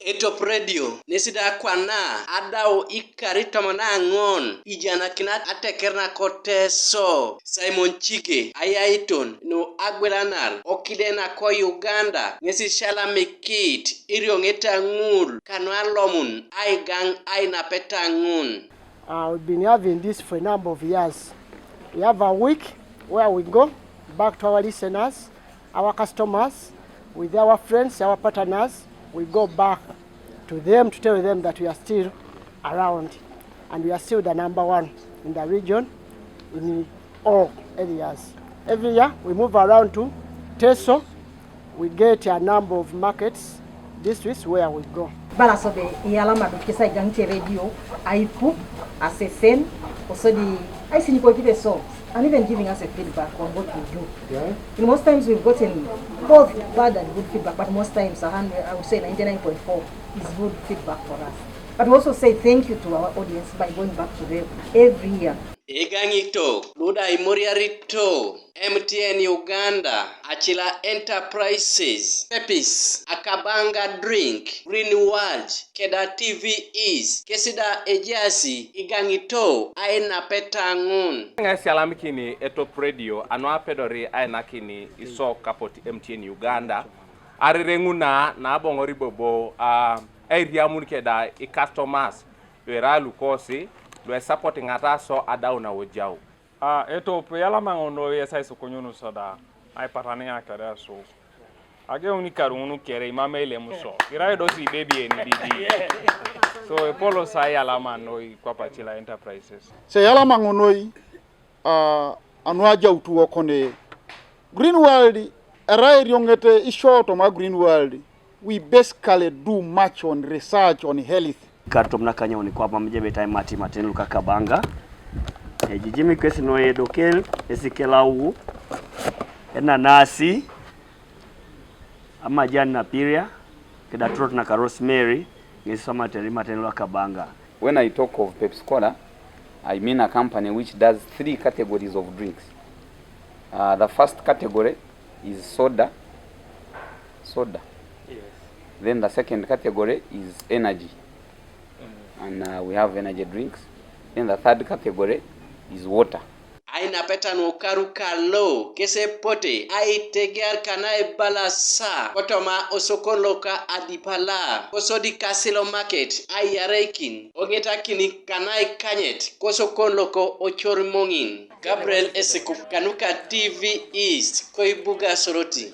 Etop radio nesida kwana adao ikaritomana angon ijana kinat atekerna koteso Simon Chike ayaiton no agwelanar okidena ko Uganda nesi shala mikit iriongeta ngul kanwa lomun aigang Ainapeta ngun. We've been having this for a number of years. We have a week where we go back to our listeners, our customers, with our friends, our partners. We go back to them to tell them that we are still around and we are still the number one in the region in all areas. Every year we move around to Teso. We get a number of markets, districts where we go. Balasobe yalama dukisa igangte radio aipu asesen also the I see you so and even giving us a feedback on what we do. Yeah. And most times we've gotten both bad and good feedback, but most times I would say 99.4 is good feedback for us. But we also say thank you to our audience by going back to them every year. Egangito, Luda Imoriarito, MTN Uganda, Achila Enterprises, Pepis, Akabanga Drink, Green World, Keda TV East, Kesida Ejasi, Igangito, Ainapeta ngun. Ngasi alamikini Etop radio, anwa pedori ainakini iso kapoti MTN Uganda. Arirenguna na abongori bobo, area munkeda I customers, wera lukosi, we supporting ataso adau na wojau. Etop yala mangono yesa isokonyunu sada ai patane akara so age unika runu kere imame ile muso ira dosi baby eni didi so polo sai yala manoi kwa pachila enterprises se yala mangono anwaja utu okone Green World era yongete ishoto ma Green World. We basically do much on research on health. Kartom na kanya ni kwa pamoja beta mati matenu kakabanga jijimi kwesi no edokel esikelau ena nasi amajani na piria keda trot na rosemary ngisoma terima matenu kakabanga. When I talk of Pepsi Cola, I mean a company which does 3 categories of drinks. The first category is soda. Yes. Then the second category is energy. And we have energy drinks. Then the third category is water. Ainapeta no karuka lo kese pote Etegear kanae balasa kotoma Osokoloka adipala kosodi kasilo market ayarekin ogeta kini kanae kanyet kosokonloko ochor mongin. Gabriel Esekup Kanuka TV East Koibuga Soroti.